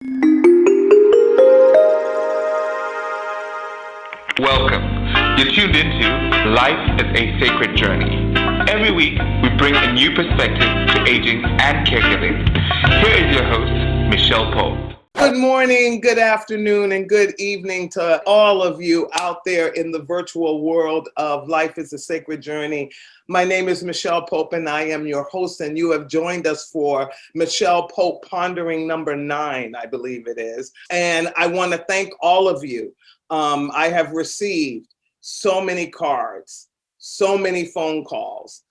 Welcome. You're tuned into Life is a Sacred Journey. Every week, we bring a new perspective to aging and caregiving. Here is your host, Micheal Pope. Good morning, good afternoon, and good evening to all of you out there in the virtual world of Life is a Sacred Journey. My name is Micheal Pope, and I am your host, and you have joined us for Micheal Pope Pondering number 9, I believe it is. And I want to thank all of you. I have received so many cards, so many phone calls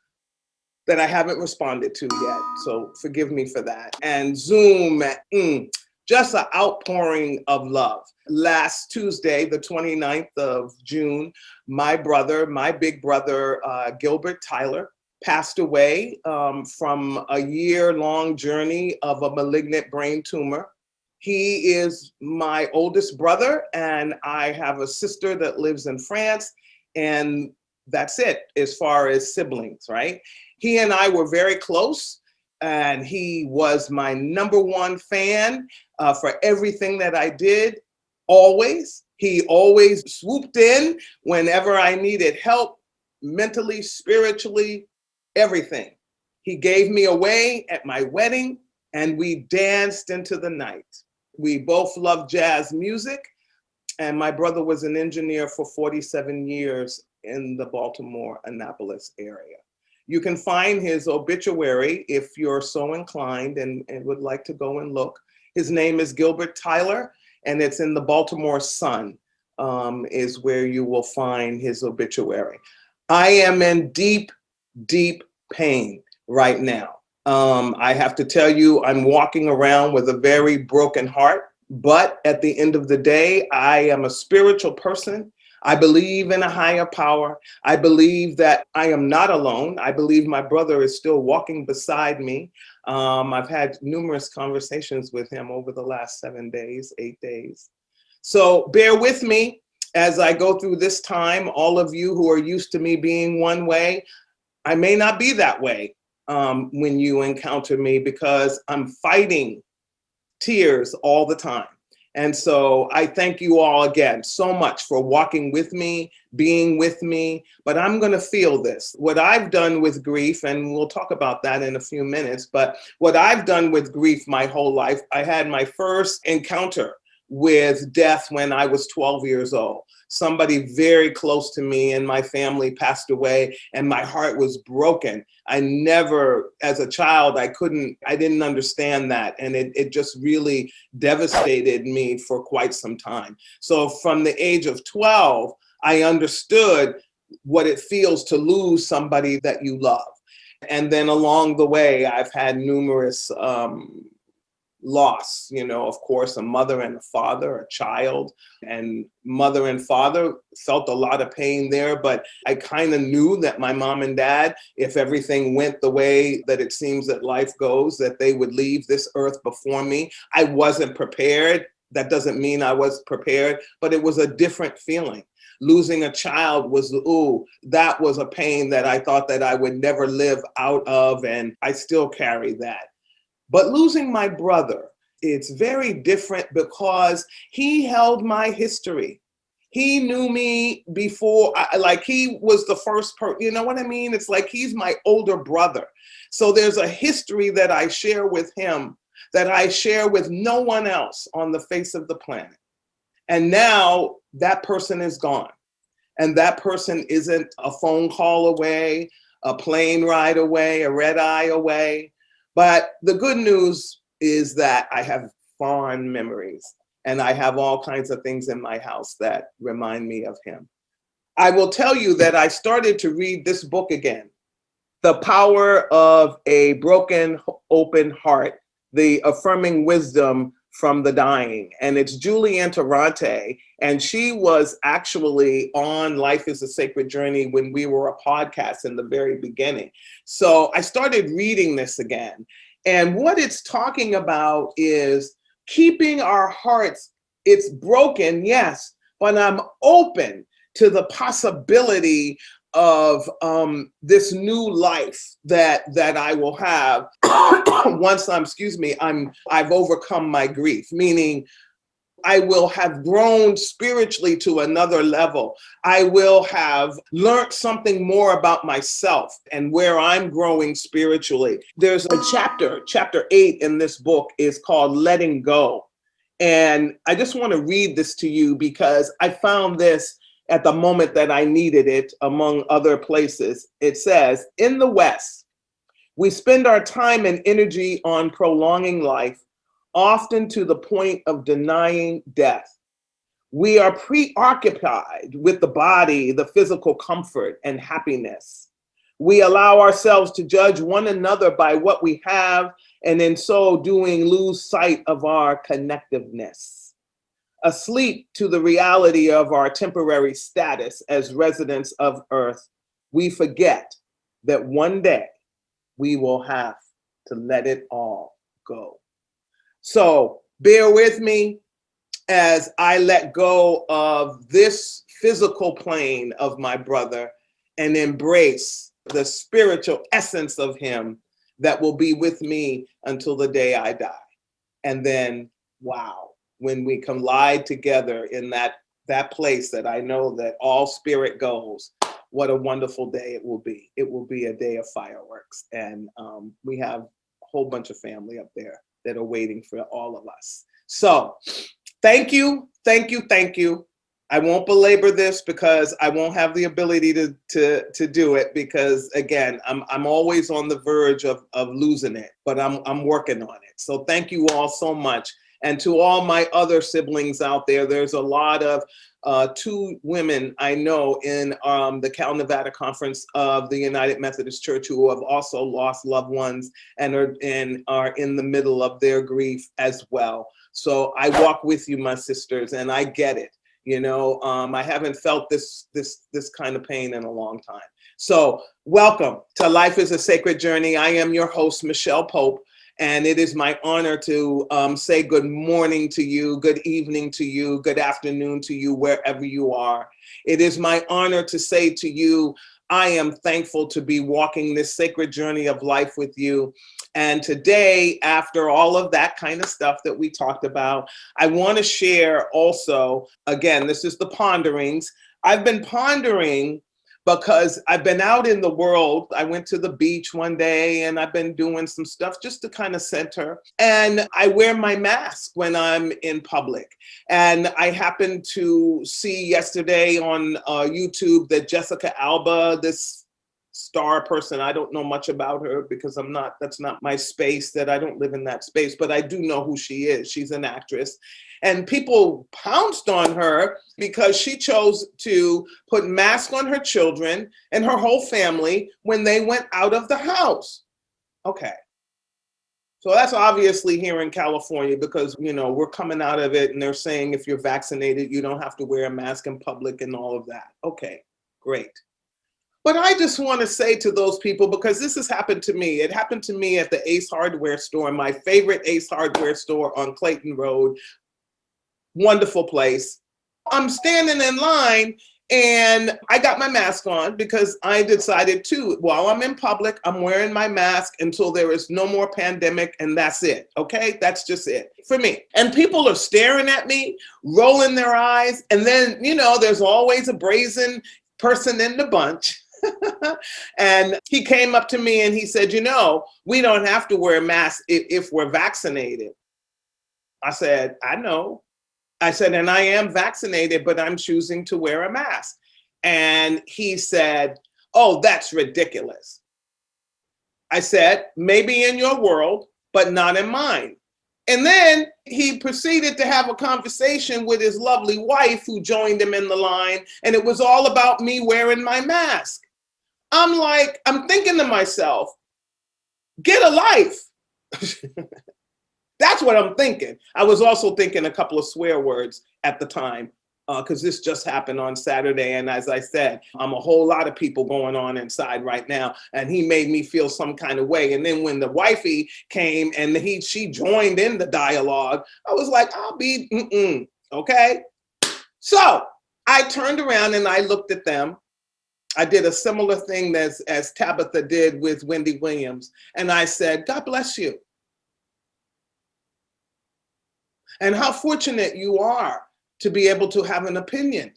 that I haven't responded to yet. So forgive me for that. And Zoom, just an outpouring of love. Last Tuesday, the 29th of June, my big brother, Gilbert Tyler, passed away from a year-long journey of a malignant brain tumor. He is my oldest brother, and I have a sister that lives in France, and that's it as far as siblings, right? He and I were very close, and he was my number one fan for everything that I did, always. He always swooped in whenever I needed help, mentally, spiritually, everything. He gave me away at my wedding, and we danced into the night. We both loved jazz music, and my brother was an engineer for 47 years in the Baltimore, Annapolis area. You can find his obituary if you're so inclined and would like to go and look. His name is Gilbert Tyler, and it's in the Baltimore Sun, is where you will find his obituary. I am in deep, deep pain right now. I have to tell you, I'm walking around with a very broken heart, but at the end of the day, I am a spiritual person. I believe in a higher power. I believe that I am not alone. I believe my brother is still walking beside me. I've had numerous conversations with him over the last 7 days, 8 days. So bear with me as I go through this time. All of you who are used to me being one way, I may not be that way when you encounter me, because I'm fighting tears all the time. And so I thank you all again so much for walking with me, being with me, but I'm going to feel this. What I've done with grief, and we'll talk about that in a few minutes, but what I've done with grief my whole life, I had my first encounter with death when I was 12 years old. Somebody very close to me and my family passed away, and my heart was broken. I never, as a child, I didn't understand that. And it just really devastated me for quite some time. So from the age of 12, I understood what it feels to lose somebody that you love. And then along the way, I've had numerous loss, of course, a mother and a father, a child, and mother and father felt a lot of pain there, but I kind of knew that my mom and dad, if everything went the way that it seems that life goes, that they would leave this earth before me. I wasn't prepared. That doesn't mean I was prepared, but it was a different feeling. Losing a child was, that was a pain that I thought that I would never live out of, and I still carry that. But losing my brother, it's very different because he held my history. He knew me before, like he was the first person, you know what I mean? It's like he's my older brother. So there's a history that I share with him that I share with no one else on the face of the planet. And now that person is gone. And that person isn't a phone call away, a plane ride away, a red eye away. But the good news is that I have fond memories, and I have all kinds of things in my house that remind me of him. I will tell you that I started to read this book again, The Power of a Broken Open Heart, The Affirming Wisdom from the Dying. And it's Julianne Durante, and she was actually on Life is a Sacred Journey when we were a podcast in the very beginning. So I started reading this again. And what it's talking about is keeping our hearts, it's broken, yes, but I'm open to the possibility of this new life that I will have once I've overcome my grief, meaning I will have grown spiritually to another level. I will have learned something more about myself and where I'm growing spiritually. There's a chapter 8 in this book is called Letting Go. And I just want to read this to you because I found this at the moment that I needed it, among other places. It says, in the West, we spend our time and energy on prolonging life, often to the point of denying death. We are preoccupied with the body, the physical comfort and happiness. We allow ourselves to judge one another by what we have, and in so doing, lose sight of our connectiveness. Asleep to the reality of our temporary status as residents of Earth, we forget that one day we will have to let it all go. So bear with me as I let go of this physical plane of my brother and embrace the spiritual essence of him that will be with me until the day I die. And then, wow, when we collide together in that place that I know that all spirit goes, what a wonderful day it will be. It will be a day of fireworks. And we have a whole bunch of family up there that are waiting for all of us. So thank you. I won't belabor this because I won't have the ability to do it because, again, I'm always on the verge of losing it, but I'm working on it. So thank you all so much. And to all my other siblings out there, there's a lot of 2 women I know in the Cal Nevada Conference of the United Methodist Church who have also lost loved ones and are in the middle of their grief as well. So I walk with you, my sisters, and I get it. You know, I haven't felt this kind of pain in a long time. So welcome to Life is a Sacred Journey. I am your host, Micheal Pope. And it is my honor to say good morning to you, good evening to you, good afternoon to you, wherever you are. It is my honor to say to you, I am thankful to be walking this sacred journey of life with you. And today, after all of that kind of stuff that we talked about, I want to share also, again, this is the Ponderings. I've been pondering because I've been out in the world. I went to the beach one day and I've been doing some stuff just to kind of center. And I wear my mask when I'm in public. And I happened to see yesterday on YouTube that Jessica Alba, this star person, I don't know much about her because that's not my space, that I don't live in that space, but I do know who she is. She's an actress. And people pounced on her because she chose to put masks on her children and her whole family when they went out of the house. Okay. So that's obviously here in California because, you know, we're coming out of it and they're saying if you're vaccinated, you don't have to wear a mask in public and all of that. Okay, great. But I just want to say to those people, because this has happened to me. It happened to me at the Ace Hardware store, my favorite Ace Hardware store on Clayton Road. Wonderful place. I'm standing in line and I got my mask on because I decided to, while I'm in public, I'm wearing my mask until there is no more pandemic and that's it. Okay, that's just it for me. And people are staring at me, rolling their eyes. And then, you know, there's always a brazen person in the bunch. And he came up to me and he said, you know, we don't have to wear masks if we're vaccinated. I said, I know. I said, and I am vaccinated, but I'm choosing to wear a mask. And he said, oh, that's ridiculous. I said, maybe in your world, but not in mine. And then he proceeded to have a conversation with his lovely wife who joined him in the line. And it was all about me wearing my mask. I'm thinking to myself, get a life. That's what I'm thinking. I was also thinking a couple of swear words at the time because this just happened on Saturday. And as I said, I'm a whole lot of people going on inside right now. And he made me feel some kind of way. And then when the wifey came and she joined in the dialogue, I was like, I'll be, okay? So I turned around and I looked at them. I did a similar thing as Tabitha did with Wendy Williams. And I said, God bless you. And how fortunate you are to be able to have an opinion.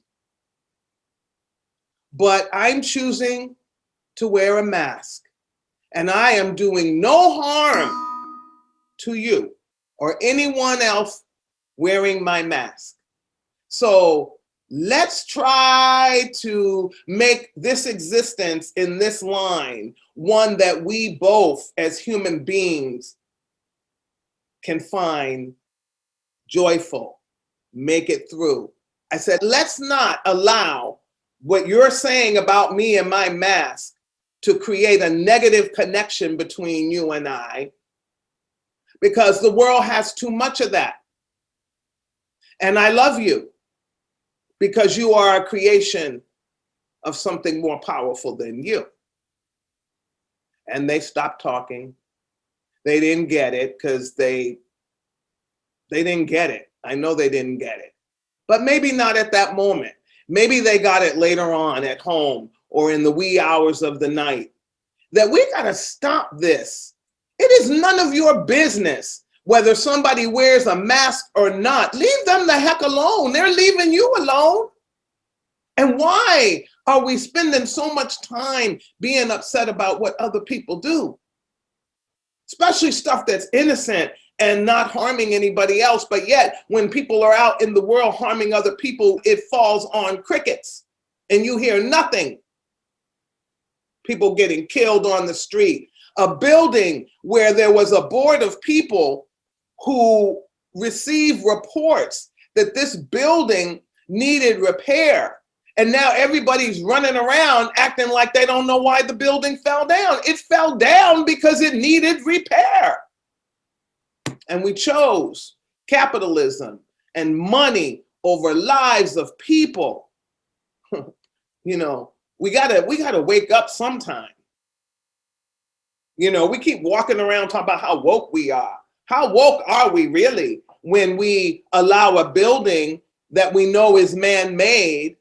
But I'm choosing to wear a mask. And I am doing no harm to you or anyone else wearing my mask. So let's try to make this existence in this line one that we both as human beings can find joyful, make it through. I said, let's not allow what you're saying about me and my mask to create a negative connection between you and I, because the world has too much of that. And I love you because you are a creation of something more powerful than you. And they stopped talking. They didn't get it because they didn't get it. I know they didn't get it. But maybe not at that moment. Maybe they got it later on at home or in the wee hours of the night. That we got to stop this. It is none of your business whether somebody wears a mask or not. Leave them the heck alone. They're leaving you alone. And why are we spending so much time being upset about what other people do? Especially stuff that's innocent and not harming anybody else. But yet, when people are out in the world harming other people, it falls on crickets and you hear nothing. People getting killed on the street. A building where there was a board of people who received reports that this building needed repair. And now everybody's running around acting like they don't know why the building fell down. It fell down because it needed repair. And we chose capitalism and money over lives of people. You know, we gotta wake up sometime. You know, we keep walking around talking about how woke we are. How woke are we really when we allow a building that we know is man-made,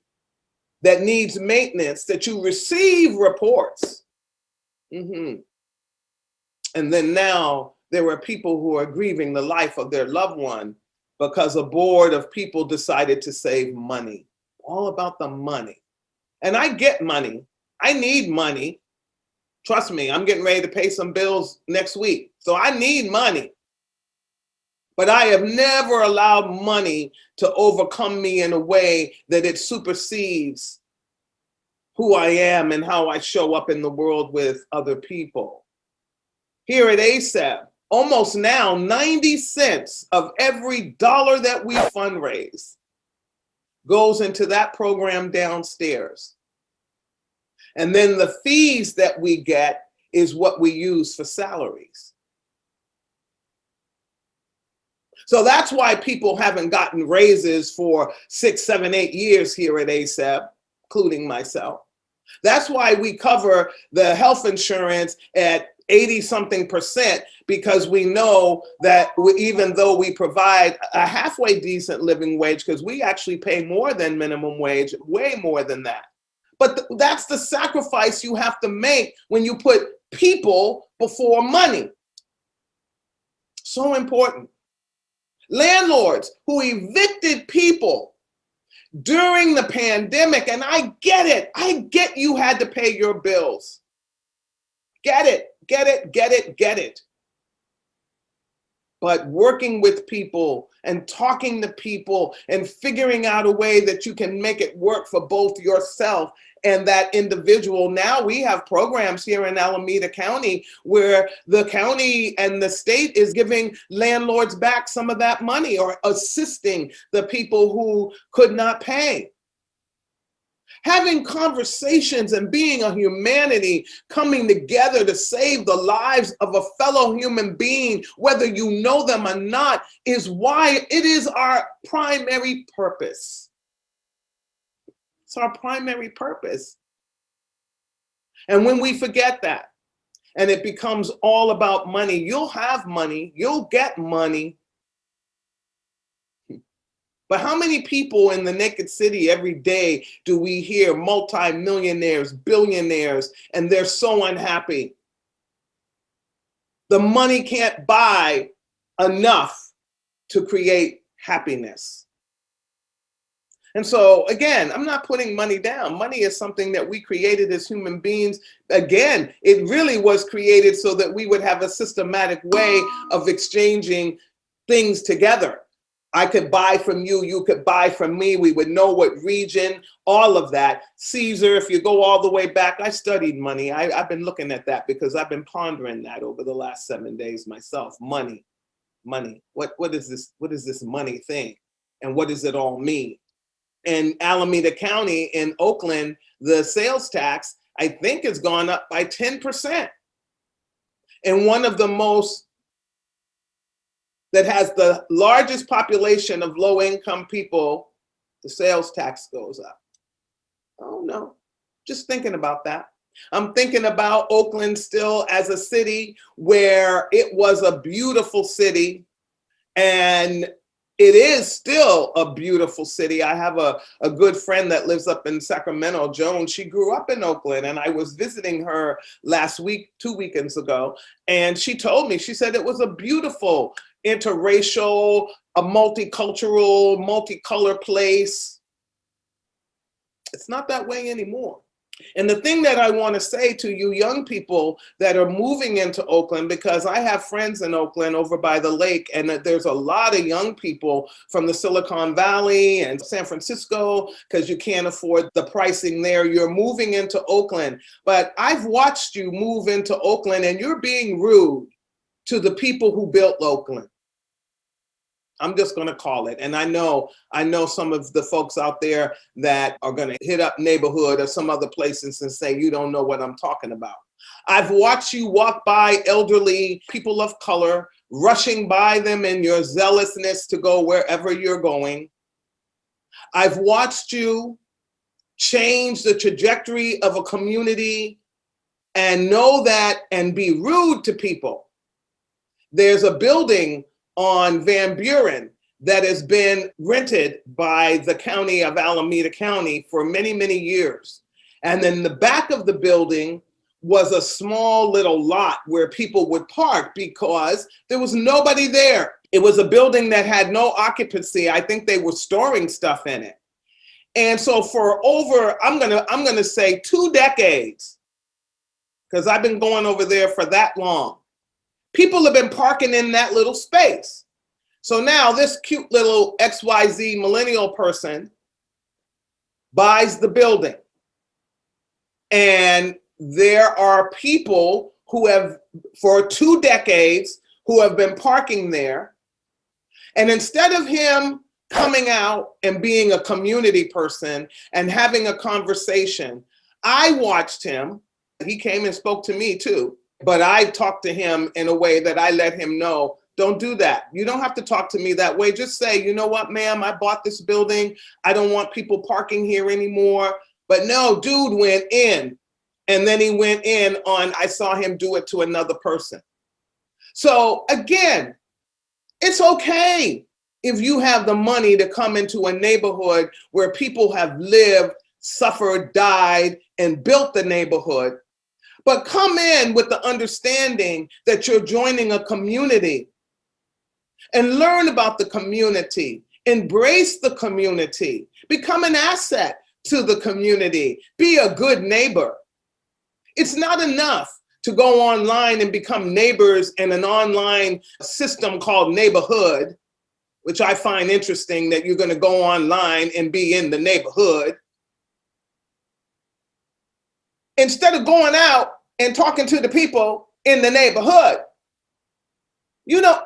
that needs maintenance, that you receive reports? And then now there are people who are grieving the life of their loved one because a board of people decided to save money. All about the money. And I get money. I need money. Trust me, I'm getting ready to pay some bills next week. So I need money. But I have never allowed money to overcome me in a way that it supersedes who I am and how I show up in the world with other people. Here at ASAP, almost now 90 cents of every dollar that we fundraise goes into that program downstairs. And then the fees that we get is what we use for salaries. So that's why people haven't gotten raises for 6, 7, 8 years here at ASAP, including myself. That's why we cover the health insurance at 80-something%, because we know that even though we provide a halfway decent living wage, because we actually pay more than minimum wage, way more than that. But that's the sacrifice you have to make when you put people before money. So important. Landlords who evicted people during the pandemic, and I get it. I get you had to pay your bills. Get it, get it, get it, get it. But working with people and talking to people and figuring out a way that you can make it work for both yourself and that individual. Now we have programs here in Alameda County where the county and the state is giving landlords back some of that money or assisting the people who could not pay. Having conversations and being a humanity, coming together to save the lives of a fellow human being, whether you know them or not, is why it is our primary purpose. It's our primary purpose. And when we forget that, and it becomes all about money, you'll have money, you'll get money, But how many people in the naked city every day do we hear multimillionaires, billionaires, and they're so unhappy? The money can't buy enough to create happiness. And so, again, I'm not putting money down. Money is something that we created as human beings. Again, it really was created so that we would have a systematic way of exchanging things together. I could buy from you, you could buy from me. We would know what region, all of that. Caesar, if you go all the way back, I studied money. I've been looking at that because I've been pondering that over the last 7 days myself. Money. What is this? What is this money thing? And what does it all mean? In Alameda County in Oakland, the sales tax, I think, has gone up by 10%. And one of the most, that has the largest population of low-income people, the sales tax goes up. Oh no, just thinking about that. I'm thinking about Oakland still as a city where it was a beautiful city, and it is still a beautiful city. I have a good friend that lives up in Sacramento, Joan. She grew up in Oakland, and I was visiting her last week, 2 weekends ago, and she told me, she said it was a beautiful interracial, a multicultural, multicolor place. It's not that way anymore. And the thing that I want to say to you young people that are moving into Oakland, because I have friends in Oakland over by the lake, and there's a lot of young people from the Silicon Valley and San Francisco, because you can't afford the pricing there. You're moving into Oakland. But I've watched you move into Oakland, and you're being rude to the people who built Oakland. I'm just going to call it. And I know some of the folks out there that are going to hit up Neighborhood or some other places and say, you don't know what I'm talking about. I've watched you walk by elderly people of color, rushing by them in your zealousness to go wherever you're going. I've watched you change the trajectory of a community and know that and be rude to people. There's a building on Van Buren that has been rented by the county of Alameda County for many, many years. And then the back of the building was a small little lot where people would park because there was nobody there. It was a building that had no occupancy. I think they were storing stuff in it. And so for over, I'm gonna say 2 decades, because I've been going over there for that long, people have been parking in that little space. So now this cute little XYZ millennial person buys the building. And there are people who have, for 2 decades, who have been parking there. And instead of him coming out and being a community person and having a conversation, I watched him. He came and spoke to me too. But I talked to him in a way that I let him know, don't do that. You don't have to talk to me that way. Just say, you know what, ma'am, I bought this building. I don't want people parking here anymore. But no, dude went in. And then he went in on, I saw him do it to another person. So again, it's okay if you have the money to come into a neighborhood where people have lived, suffered, died, and built the neighborhood. But come in with the understanding that you're joining a community and learn about the community, embrace the community, become an asset to the community, be a good neighbor. It's not enough to go online and become neighbors in an online system called Neighborhood, which I find interesting that you're going to go online and be in the neighborhood. Instead of going out and talking to the people in the neighborhood. You know,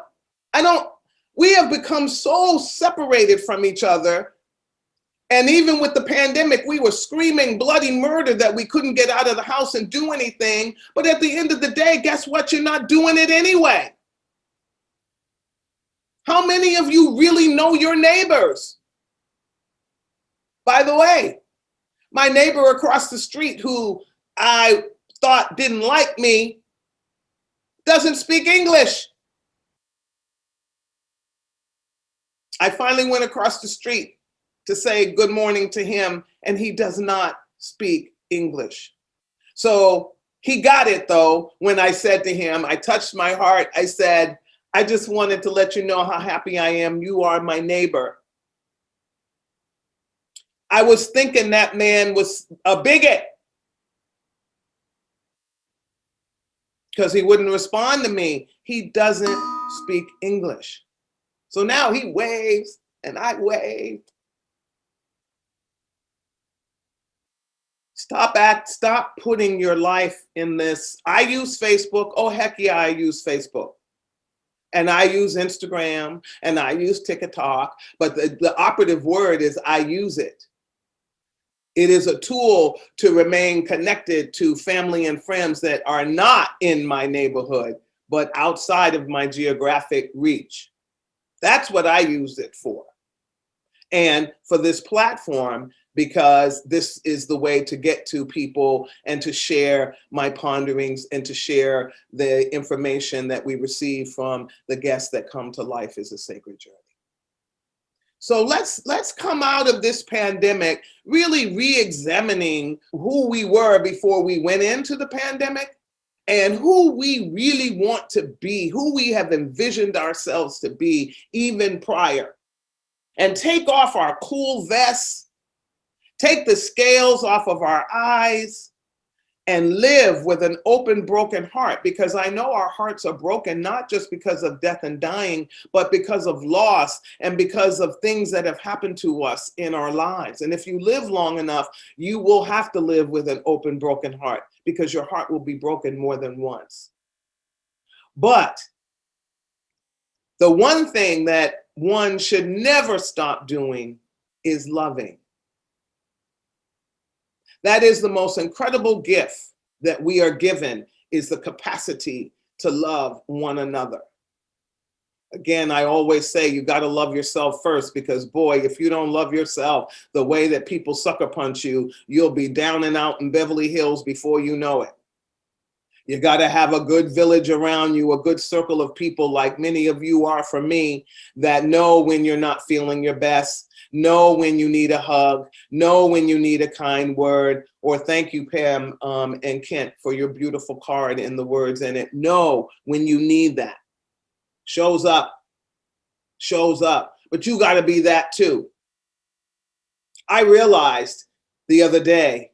we have become so separated from each other. And even with the pandemic, we were screaming bloody murder that we couldn't get out of the house and do anything. But at the end of the day, guess what? You're not doing it anyway. How many of you really know your neighbors? By the way, my neighbor across the street who I thought didn't like me doesn't speak English. I finally went across the street to say good morning to him, and he does not speak English. So he got it though when I said to him, I touched my heart. I said, I just wanted to let you know how happy I am. You are my neighbor. I was thinking that man was a bigot because he wouldn't respond to me. He doesn't speak English. So now he waves and I wave. Stop putting your life in this. I use Facebook. Oh, heck yeah, I use Facebook. And I use Instagram and I use TikTok. But the operative word is I use it. It is a tool to remain connected to family and friends that are not in my neighborhood, but outside of my geographic reach. That's what I use it for. And for this platform, because this is the way to get to people and to share my ponderings and to share the information that we receive from the guests that come to Life is a Sacred Journey. So let's come out of this pandemic really re-examining who we were before we went into the pandemic and who we really want to be, who we have envisioned ourselves to be even prior. And take off our cool vests, take the scales off of our eyes, and live with an open, broken heart, because I know our hearts are broken, not just because of death and dying, but because of loss and because of things that have happened to us in our lives. And if you live long enough, you will have to live with an open, broken heart, because your heart will be broken more than once. But the one thing that one should never stop doing is loving. That is the most incredible gift that we are given, is the capacity to love one another. Again, I always say you got to love yourself first, because boy, if you don't love yourself the way that people sucker punch you, you'll be down and out in Beverly Hills before you know it. You got to have a good village around you, a good circle of people like many of you are for me, that know when you're not feeling your best, know when you need a hug, know when you need a kind word, or thank you, Pam and Kent, for your beautiful card and the words in it. Know when you need that. Shows up. But you got to be that too. I realized the other day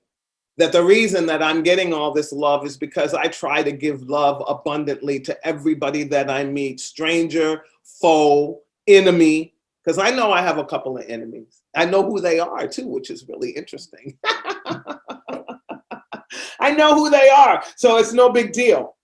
that the reason that I'm getting all this love is because I try to give love abundantly to everybody that I meet, stranger, foe, enemy, because I know I have a couple of enemies. I know who they are too, which is really interesting. I know who they are, so it's no big deal.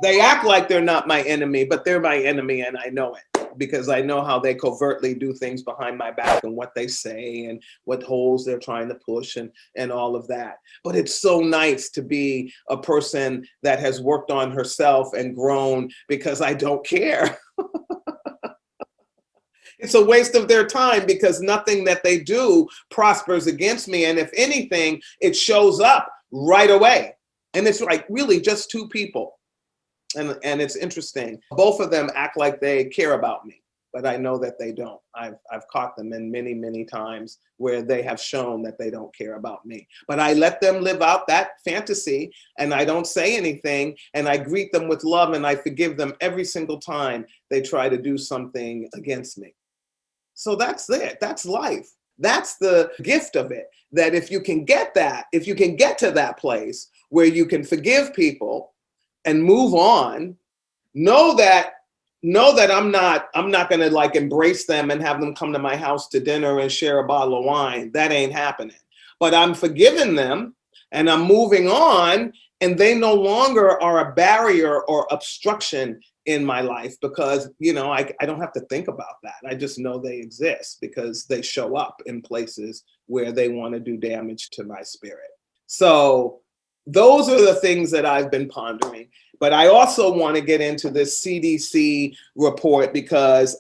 They act like they're not my enemy, but they're my enemy, and I know it, because I know how they covertly do things behind my back and what they say and what holes they're trying to push and all of that. But it's so nice to be a person that has worked on herself and grown, because I don't care. It's a waste of their time, because nothing that they do prospers against me. And if anything, it shows up right away. And it's like really just two people. And it's interesting. Both of them act like they care about me, but I know that they don't. I've caught them in many, many times where they have shown that they don't care about me. But I let them live out that fantasy, and I don't say anything, and I greet them with love, and I forgive them every single time they try to do something against me. So that's it. That's life. That's the gift of it. That if you can get that, if you can get to that place where you can forgive people and move on, know that I'm not gonna like embrace them and have them come to my house to dinner and share a bottle of wine. That ain't happening. But I'm forgiving them and I'm moving on, and they no longer are a barrier or obstruction in my life, because I don't have to think about that. I just know they exist because they show up in places where they want to do damage to my spirit. So those are the things that I've been pondering. But I also want to get into this CDC report because,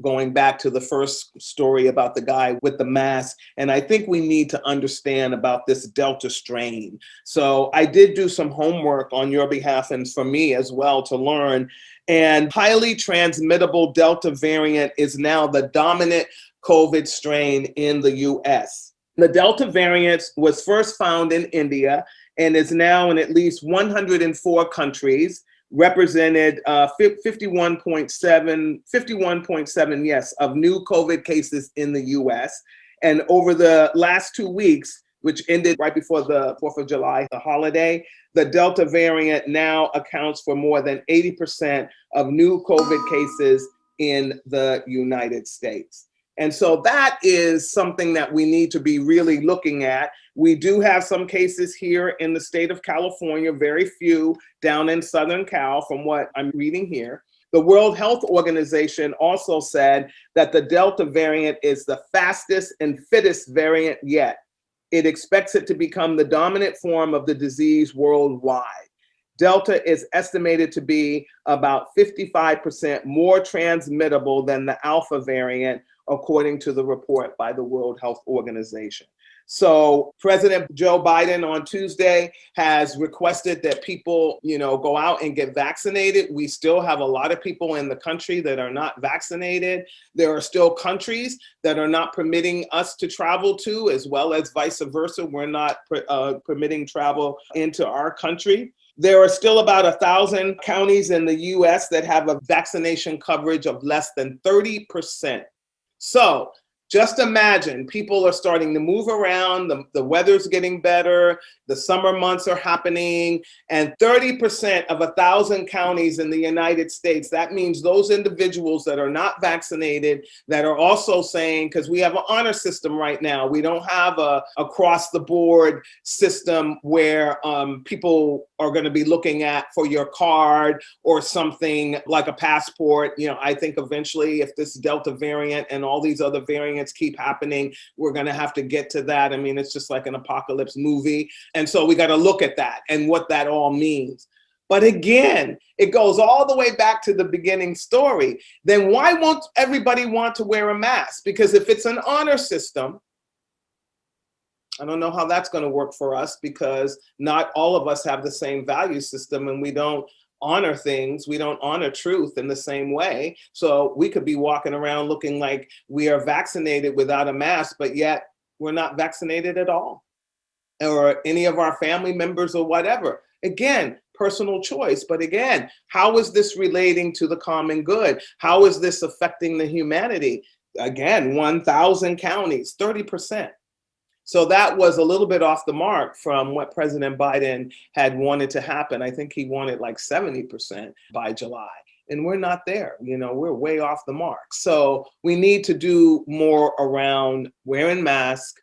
going back to the first story about the guy with the mask, and I think we need to understand about this Delta strain. So I did do some homework on your behalf and for me as well to learn. And highly transmittable Delta variant is now the dominant COVID strain in the US. The Delta variant was first found in India and is now in at least 104 countries, represented 51.7, yes, of new COVID cases in the US. And over the last 2 weeks, which ended right before the 4th of July, the holiday, the Delta variant now accounts for more than 80% of new COVID cases in the United States. And so that is something that we need to be really looking at. We do have some cases here in the state of California, very few down in Southern Cal from what I'm reading here. The World Health Organization also said that the Delta variant is the fastest and fittest variant yet. It expects it to become the dominant form of the disease worldwide. Delta is estimated to be about 55% more transmittable than the Alpha variant, according to the report by the World Health Organization. So President Joe Biden on Tuesday has requested that people, go out and get vaccinated. We still have a lot of people in the country that are not vaccinated. There are still countries that are not permitting us to travel to, as well as vice versa. We're not permitting travel into our country. There are still about 1,000 counties in the US that have a vaccination coverage of less than 30%. So just imagine people are starting to move around, the weather's getting better, the summer months are happening, and 30% of 1,000 counties in the United States, that means those individuals that are not vaccinated, that are also saying, because we have an honor system right now, we don't have a across the board system where people are going to be looking at for your card or something like a passport. I think eventually if this Delta variant and all these other variants keep happening, we're going to have to get to that. I mean, it's just like an apocalypse movie. And so we got to look at that and what that all means. But again, it goes all the way back to the beginning story. Then why won't everybody want to wear a mask? Because if it's an honor system, I don't know how that's going to work for us, because not all of us have the same value system, and we don't honor things. We don't honor truth in the same way. So we could be walking around looking like we are vaccinated without a mask, but yet we're not vaccinated at all, or any of our family members or whatever. Again, personal choice. But again, how is this relating to the common good? How is this affecting the humanity? Again, 1,000 counties, 30%. So that was a little bit off the mark from what President Biden had wanted to happen. I think he wanted like 70% by July. And we're not there. We're way off the mark. So we need to do more around wearing masks,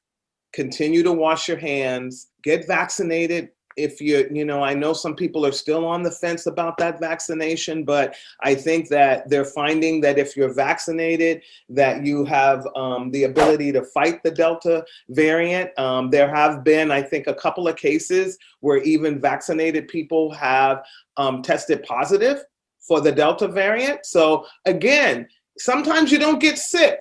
continue to wash your hands, get vaccinated. If I know some people are still on the fence about that vaccination, but I think that they're finding that if you're vaccinated, that you have the ability to fight the Delta variant. There have been, I think, a couple of cases where even vaccinated people have tested positive for the Delta variant. So again, sometimes you don't get sick,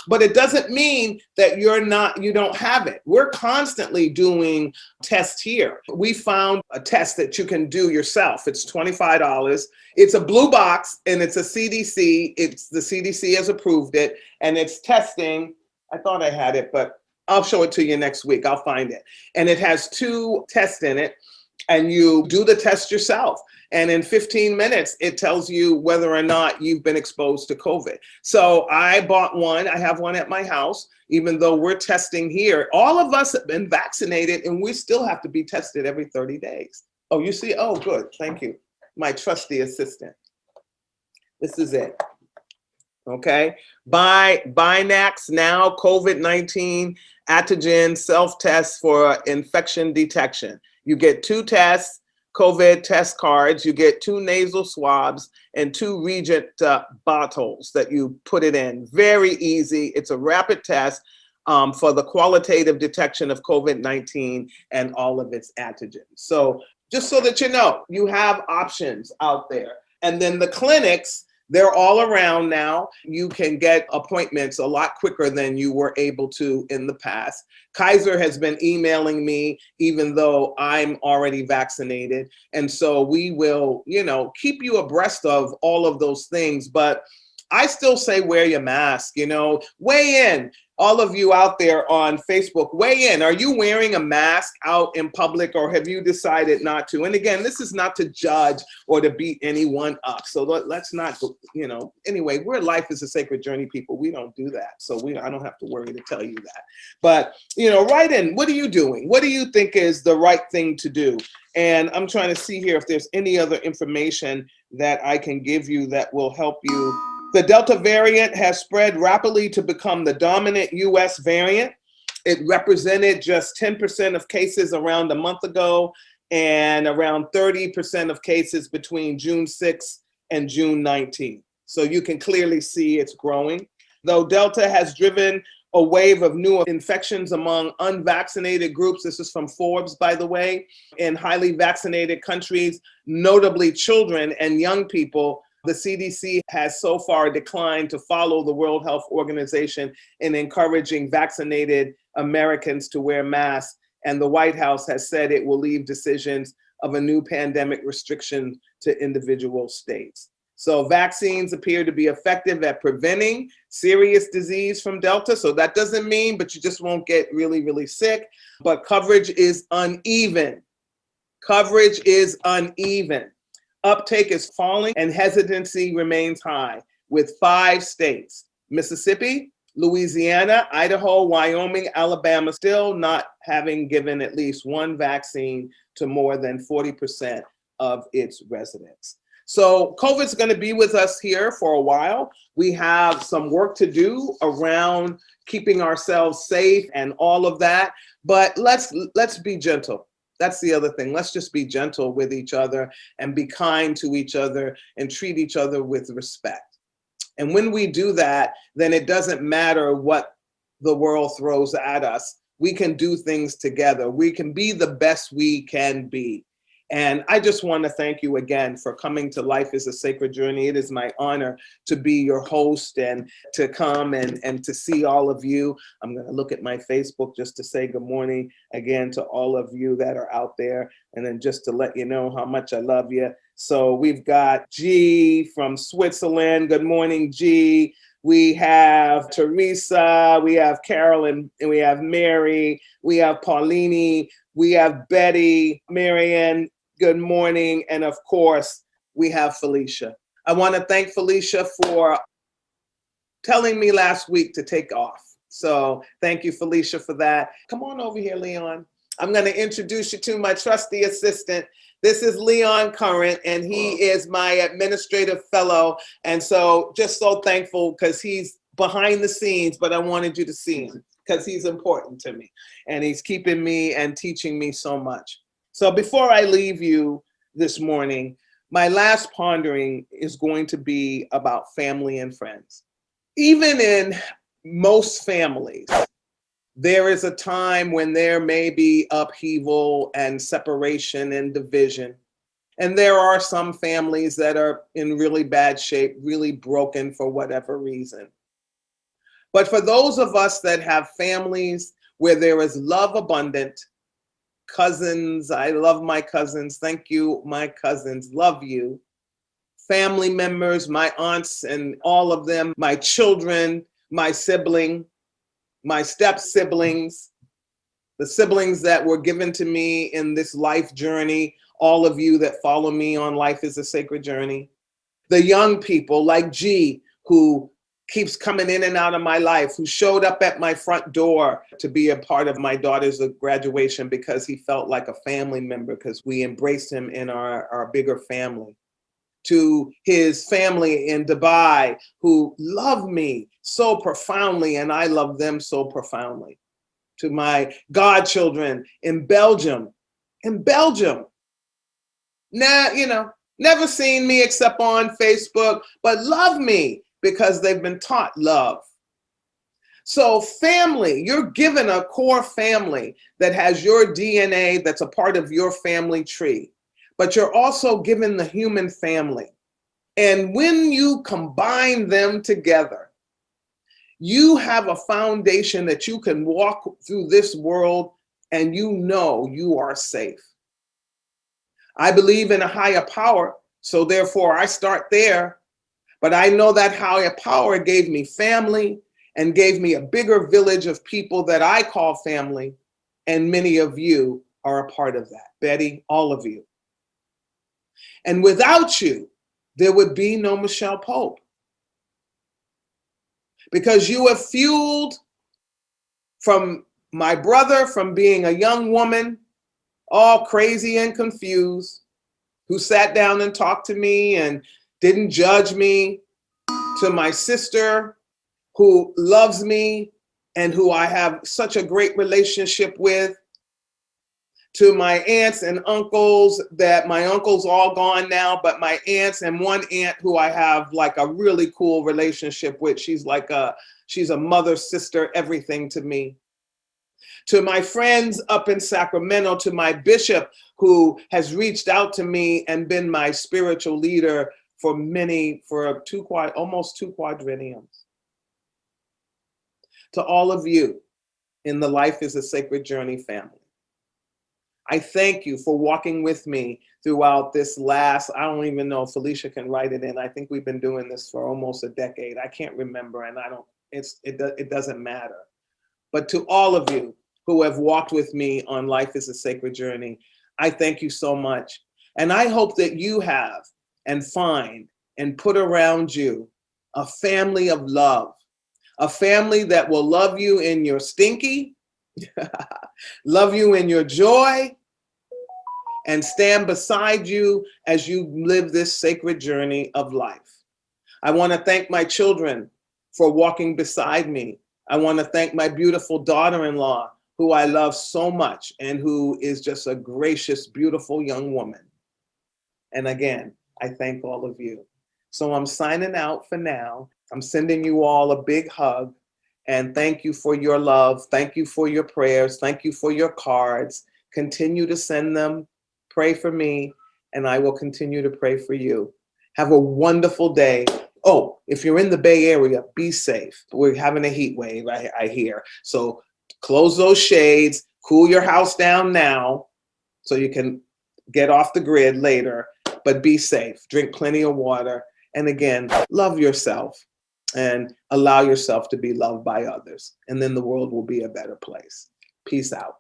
but it doesn't mean that you don't have it. We're constantly doing tests here. We found a test that you can do yourself. It's $25. It's a blue box and it's a CDC. The CDC has approved it, and it's testing. I thought I had it, but I'll show it to you next week. I'll find it. And it has 2 tests in it, and you do the test yourself. And in 15 minutes, it tells you whether or not you've been exposed to COVID. So I bought one. I have one at my house, even though we're testing here. All of us have been vaccinated, and we still have to be tested every 30 days. Oh, you see? Oh, good. Thank you. My trusty assistant. This is it. Okay. Binax now COVID-19 antigen self-test for infection detection. You get 2 tests. COVID test cards, you get 2 nasal swabs and 2 Regent bottles that you put it in. Very easy. It's a rapid test for the qualitative detection of COVID-19 and all of its antigens. So Just so that you know, you have options out there. And then the clinics, they're all around now. You can get appointments a lot quicker than you were able to in the past. Kaiser has been emailing me, even though I'm already vaccinated. And so we will, keep you abreast of all of those things. But I still say wear your mask, weigh in. All of you out there on Facebook, weigh in. Are you wearing a mask out in public, or have you decided not to? And again, this is not to judge or to beat anyone up. So let's not, anyway, we're Life is a Sacred Journey people. We don't do that. So I don't have to worry to tell you that. But, write in. What are you doing? What do you think is the right thing to do? And I'm trying to see here if there's any other information that I can give you that will help you. The Delta variant has spread rapidly to become the dominant US variant. It represented just 10% of cases around a month ago and around 30% of cases between June 6th and June 19th. So you can clearly see it's growing. Though Delta has driven a wave of new infections among unvaccinated groups, this is from Forbes, by the way, in highly vaccinated countries, notably children and young people, the CDC has so far declined to follow the World Health Organization in encouraging vaccinated Americans to wear masks. And the White House has said it will leave decisions of a new pandemic restriction to individual states. So vaccines appear to be effective at preventing serious disease from Delta. So that doesn't mean, but you just won't get really, really sick. But coverage is uneven. Coverage is uneven. Uptake is falling and hesitancy remains high, with 5 states, Mississippi, Louisiana, Idaho, Wyoming, Alabama, still not having given at least one vaccine to more than 40% of its residents. So COVID's going to be with us here for a while. We have some work to do around keeping ourselves safe and all of that, but let's be gentle. That's the other thing. Let's just be gentle with each other and be kind to each other and treat each other with respect. And when we do that, then it doesn't matter what the world throws at us. We can do things together. We can be the best we can be. And I just want to thank you again for coming to Life is a Sacred Journey. It is my honor to be your host and to come and to see all of you. I'm going to look at my Facebook just to say good morning again to all of you that are out there. And then just to let you know how much I love you. So we've got G from Switzerland. Good morning, G. We have Teresa, we have Carolyn, and we have Mary, we have Paulini, we have Betty, Marianne, good morning. And of course, we have Felicia. I want to thank Felicia for telling me last week to take off. So thank you, Felicia, for that. Come on over here, Leon. I'm going to introduce you to my trusty assistant. This is Leon Current, and he is my administrative fellow. And so just so thankful because he's behind the scenes, but I wanted you to see him because he's important to me. And he's keeping me and teaching me so much. So before I leave you this morning, my last pondering is going to be about family and friends. Even in most families, there is a time when there may be upheaval and separation and division. And there are some families that are in really bad shape, really broken for whatever reason. But for those of us that have families where there is love abundant, cousins, I love my cousins, thank you, my cousins, love you. Family members, my aunts and all of them, my children, my sibling, my step siblings, the siblings that were given to me in this life journey, all of you that follow me on Life is a Sacred Journey, the young people like G, who keeps coming in and out of my life, who showed up at my front door to be a part of my daughter's graduation because he felt like a family member because we embraced him in our bigger family. To his family in Dubai who love me so profoundly and I love them so profoundly. To my godchildren in Belgium. Now, never seen me except on Facebook, but love me because they've been taught love. So family, you're given a core family that has your DNA, that's a part of your family tree. but you're also given the human family. And when you combine them together, you have a foundation that you can walk through this world and you know you are safe. I believe in a higher power, so therefore I start there. But I know that higher power gave me family and gave me a bigger village of people that I call family. And many of you are a part of that. Betty, all of you. And without you, there would be no Micheal Pope. Because you have fueled from my brother, from being a young woman, all crazy and confused, who sat down and talked to me and didn't judge me, to my sister who loves me and who I have such a great relationship with, to my aunts and uncles, that my uncle's all gone now, but my aunts and one aunt who I have like a really cool relationship with. She's a mother, sister, everything to me. To my friends up in Sacramento, to my bishop who has reached out to me and been my spiritual leader for almost two quadrenniums. To all of you in the Life is a Sacred Journey family, I thank you for walking with me throughout this last, I don't even know if Felicia can write it in. I think we've been doing this for almost a decade. I can't remember, and it doesn't matter. But to all of you who have walked with me on Life is a Sacred Journey, I thank you so much. And I hope that you have and find and put around you a family of love, a family that will love you in your stinky, love you in your joy, and stand beside you as you live this sacred journey of life. I want to thank my children for walking beside me. I want to thank my beautiful daughter-in-law, who I love so much and who is just a gracious, beautiful young woman. And again, I thank all of you. So I'm signing out for now. I'm sending you all a big hug. And thank you for your love. Thank you for your prayers. Thank you for your cards. Continue to send them. Pray for me, and I will continue to pray for you. Have a wonderful day. Oh, if you're in the Bay Area, be safe. We're having a heat wave, I hear. So close those shades, cool your house down now so you can get off the grid later, but be safe. Drink plenty of water. And again, love yourself and allow yourself to be loved by others. And then the world will be a better place. Peace out.